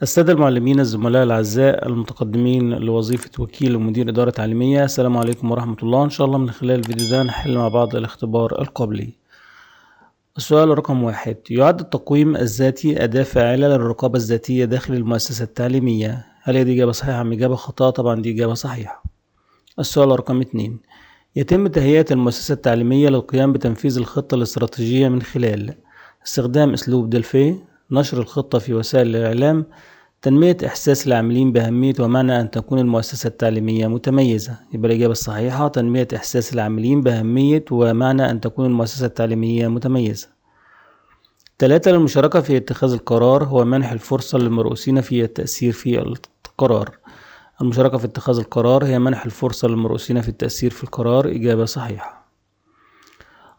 السادة المعلمين الزملاء الأعزاء المتقدمين لوظيفة وكيل ومدير إدارة تعليمية، السلام عليكم ورحمة الله. إن شاء الله من خلال الفيديو ده نحل مع بعض الاختبار القبلي. السؤال رقم 1: يعد التقويم الذاتي أداة فاعلة للرقابة الذاتية داخل المؤسسة التعليمية؟ هل هي دي إجابة صحيحة أم إجابة خاطئة؟ طبعا دي إجابة صحيحة. السؤال رقم 2: يتم تهيئة المؤسسة التعليمية للقيام بتنفيذ الخطة الاستراتيجية من خلال استخدام أسلوب دلفي، نشر الخطة في وسائل الإعلام، تنمية إحساس العاملين بأهمية ومعنى أن تكون المؤسسة التعليمية متميزة. يبقى الإجابة الصحيحة تنمية إحساس العاملين بأهمية ومعنى أن تكون المؤسسة التعليمية متميزة. 3: للمشاركة في اتخاذ القرار هو منح الفرصة للمرؤوسين في التأثير في القرار. المشاركة في اتخاذ القرار هي منح الفرصة للمرؤوسين في التأثير في القرار. إجابة صحيحة.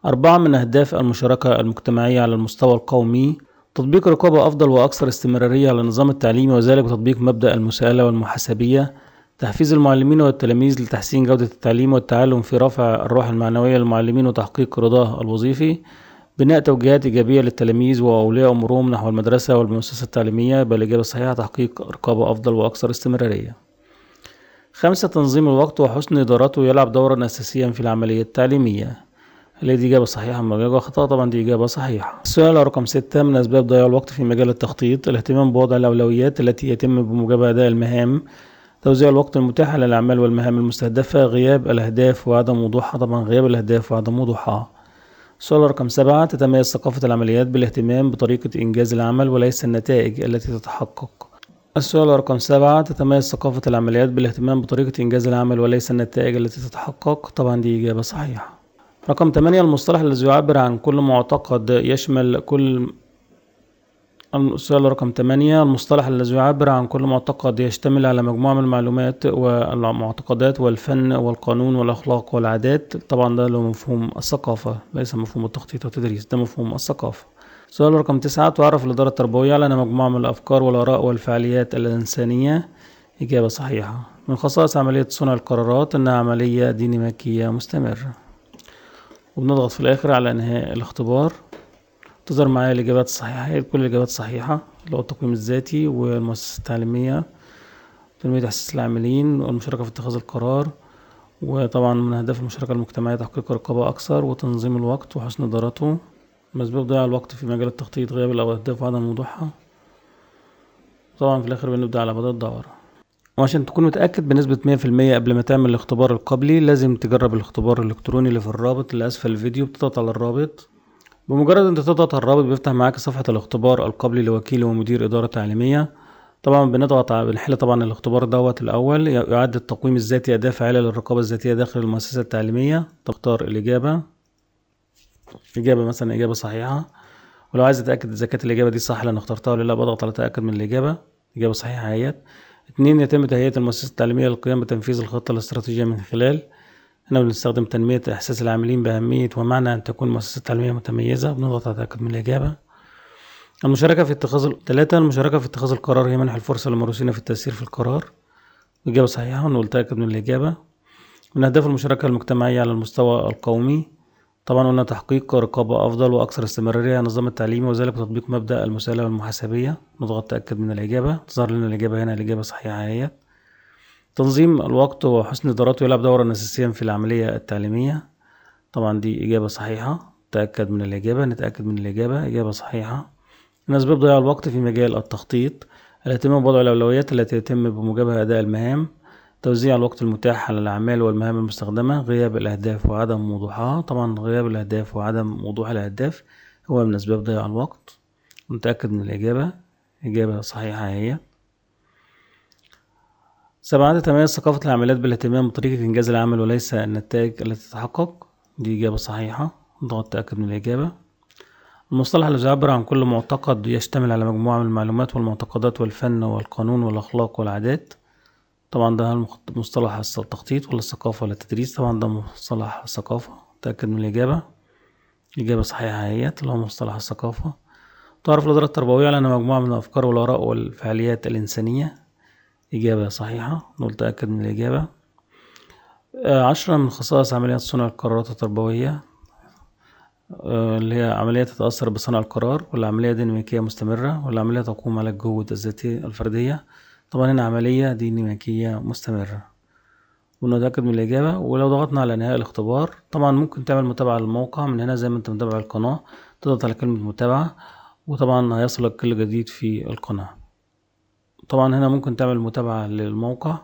4: من أهداف المشاركة المجتمعية على المستوى القومي تطبيق رقابة أفضل وأكثر استمرارية على النظام التعليمي، وذلك بتطبيق مبدأ المساءلة والمحاسبية، تحفيز المعلمين والتلاميذ لتحسين جودة التعليم والتعلم في رفع الروح المعنوية للمعلمين وتحقيق رضاه الوظيفي، بناء توجيهات إيجابية للتلاميذ وأولياء أمورهم نحو المدرسة والمؤسسة التعليمية. بل الإجابة الصحيحة تحقيق رقابة أفضل وأكثر استمرارية. 5: تنظيم الوقت وحسن إدارته يلعب دورا أساسيا في العملية التعليمية. هل دي إجابة صحيحة أم إجابة خطأ؟ طبعا دي إجابة صحيحة. السؤال رقم 6: من أسباب ضياع الوقت في مجال التخطيط الاهتمام بوضع الأولويات التي يتم بموجبها أداء المهام، توزيع الوقت المتاح على الأعمال والمهام المستهدفة، غياب الأهداف وعدم وضوحها. طبعا غياب الأهداف وعدم وضوحها. السؤال رقم 7: تتميز ثقافة العمليات بالاهتمام بطريقة إنجاز العمل وليس النتائج التي تتحقق. السؤال رقم 7: تتميز ثقافة العمليات بالاهتمام بطريقة إنجاز العمل وليس النتائج التي تتحقق. طبعا دي إجابة صحيحة. رقم 8: المصطلح الذي يعبر عن كل معتقد يشمل كل. السؤال رقم 8: المصطلح الذي يعبر عن كل معتقد يشتمل على مجموعة من المعلومات والمعتقدات والفن والقانون والأخلاق والعادات. طبعا ده له مفهوم الثقافة، ليس مفهوم التخطيط والتدريس، ده مفهوم الثقافة. السؤال رقم 9: تعرف الإدارة التربوية على مجموعة من الأفكار والآراء والفعاليات الإنسانية. إجابة صحيحة. من خصائص عملية صنع القرارات أنها عملية ديناميكية مستمرة. وبنضغط في الآخر على إنهاء الاختبار. تظهر معايا الإجابات الصحيحة، هي كل الإجابات صحيحة، اللي هو التقويم الذاتي والمؤسسة التعليمية، تنمية إحساس العاملين والمشاركة في اتخاذ القرار. وطبعا من أهداف المشاركة المجتمعية تحقيق رقابة أكثر وتنظيم الوقت وحسن إدارته. من أسباب ضياع الوقت في مجال التخطيط غياب الأهداف وعدم وضوحها. طبعا في الآخر بنبدأ على بدء الدورة. وعشان تكون متأكد بنسبة 100% قبل ما تعمل الاختبار القبلي لازم تجرب الاختبار الإلكتروني اللي في الرابط اللي أسفل الفيديو. بتضغط على الرابط، بمجرد انت تضغط على الرابط بيفتح معاك صفحة الاختبار القبلي لوكيل ومدير إدارة تعليمية. طبعا بنحل طبعا الاختبار الأول. يعد التقويم الذاتي أداة فاعلة للرقابة الذاتية داخل المؤسسة التعليمية. تختار الإجابة، مثلا إجابة صحيحة. ولو عايز أتأكد إذا كانت الإجابة دي صح اللي أنا اخترتها ولا لأ بضغط على تأكد من الإجابة. إجابة صحيحة اهيت. 2: يتم تهيئة المؤسسة التعليمية للقيام بتنفيذ الخطة الاستراتيجية من خلال. هنا بنستخدم تنمية إحساس العاملين بأهمية ومعنى أن تكون مؤسسة تعليمية متميزة. بنضغط على تأكد من الإجابة. المشاركة في اتخاذ 3: المشاركة في اتخاذ القرار هي منح الفرصة للمرؤوسين في التأثير في القرار. إجابة صحيحة ونقول تأكد من الإجابة. من أهداف المشاركة المجتمعية على المستوى القومي طبعا قلنا تحقيق رقابة أفضل وأكثر استمرارية على النظام التعليمي، وذلك بتطبيق مبدأ المساءلة والمحاسبية. نضغط تأكد من الإجابة. تظهر لنا الإجابة هنا، الإجابة صحيحة هي. تنظيم الوقت وحسن إدارته يلعب دورا أساسيا في العملية التعليمية. طبعا دي إجابة صحيحة. تأكد من الإجابة، نتأكد من الإجابة، إجابة صحيحة. من أسباب ضياع الوقت في مجال التخطيط الاهتمام بوضع الأولويات التي يتم بموجبها أداء المهام، توزيع الوقت المتاح على الأعمال والمهام المستخدمة، غياب الأهداف وعدم وضوحها. طبعا غياب الأهداف وعدم وضوح الأهداف هو من أسباب ضياع الوقت. نتأكد من الإجابة، إجابة صحيحة هي. 7: تتميز ثقافة العاملات بالاهتمام بطريقة إنجاز العمل وليس النتائج التي تتحقق. دي إجابة صحيحة. نضغط تأكد من الإجابة. المصطلح الذي يعبر عن كل معتقد يشتمل على مجموعة من المعلومات والمعتقدات والفن والقانون والأخلاق والعادات. طبعا ده مصطلح التخطيط ولا الثقافة ولا التدريس؟ طبعا ده مصطلح الثقافة. تأكد من الإجابة، إجابة صحيحة هي اللي هو مصطلح الثقافة. تعرف الإدارة التربوية على مجموعة من الأفكار والآراء والفعاليات الإنسانية. إجابة صحيحة. نقول تأكد من الإجابة. 10: من خصائص عملية صنع القرارات التربوية اللي هي عملية تتأثر بصنع القرار، ولا عملية ديناميكية مستمرة، ولا عملية تقوم على الجهود الذاتية الفردية؟ طبعا هنا عملية ديناميكية مستمرة، ونتأكد من الإجابة. ولو ضغطنا على إنهاء الاختبار طبعا ممكن تعمل متابعة للموقع من هنا، زي ما أنت متابع القناة تضغط على كلمة متابعة، وطبعا هيصلك كل جديد في القناة. طبعا هنا ممكن تعمل متابعة للموقع،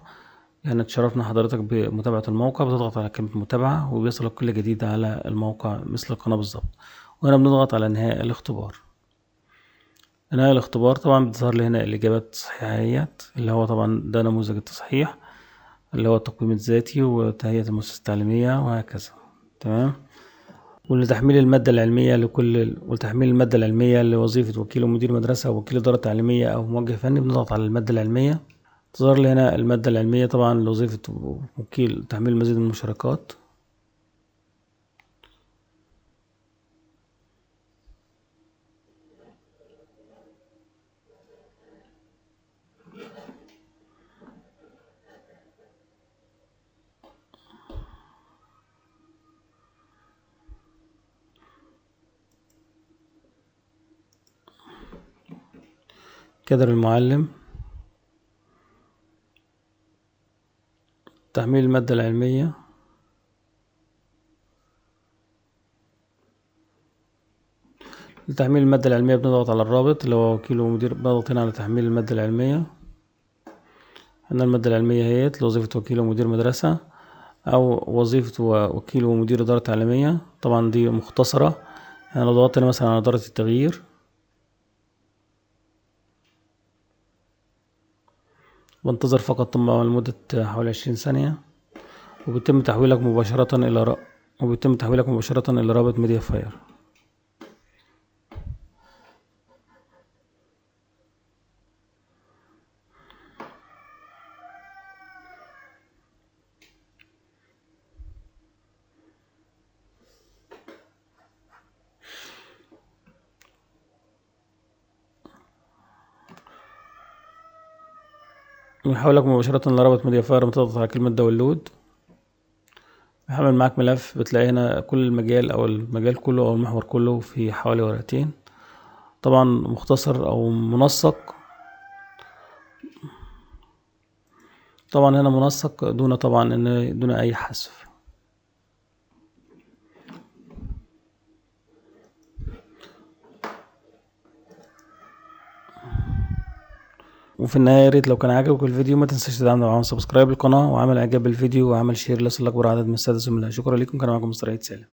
يعني تشرفنا حضرتك بمتابعة الموقع، بتضغط على كلمة متابعة وبيصلك كل جديد على الموقع مثل القناة بالظبط. وهنا بنضغط على إنهاء الاختبار. إنهاء الاختبار طبعا بتظهر لي هنا الإجابات الصحيحيات، اللي هو طبعا ده نموذج التصحيح اللي هو التقويم الذاتي وتهيئة المؤسسة التعليمية وهكذا. تمام. ولتحميل المادة العلمية ولتحميل المادة العلمية لوظيفة وكيل ومدير مدرسة أو وكيل إدارة تعليمية أو موجه فني، بنضغط على المادة العلمية. تظهر لي هنا المادة العلمية طبعا لوظيفة وكيل تحميل مزيد من المشاركات. كادر المعلم، تحميل المادة العلمية، لتحميل المادة العلمية بنضغط على الرابط اللي هو وكيل ومدير، بنضغط هنا على تحميل المادة العلمية. هنا المادة العلمية هي لوظيفة وكيل ومدير مدرسة أو وظيفة وكيل ومدير إدارة تعليمية. طبعا دي مختصرة، يعني لو ضغطت هنا مثلا على إدارة التغيير بنتظر فقط طبعا لمدة حوالي 20 ثانية، وبيتم تحويلك مباشرة إلى رابط ميديا فاير. يحولك مباشرة لرابط ميديا فاير، بتضغط على كلمة داونلود، بيحمل معاك ملف. بتلاقي هنا كل المجال أو المجال كله أو المحور كله في حوالي ورقتين، طبعا مختصر أو منسق. طبعا هنا منسق دون أي حذف. وفي النهاية يا ريت لو كان عجبك الفيديو ما تنساش تدعمنا وعمل سبسكرايب للقناة وعمل إعجاب بالفيديو وعمل شير ليصلك برعدد من السادة زملاء. شكرا لكم، كان معكم مستر عيد سالم.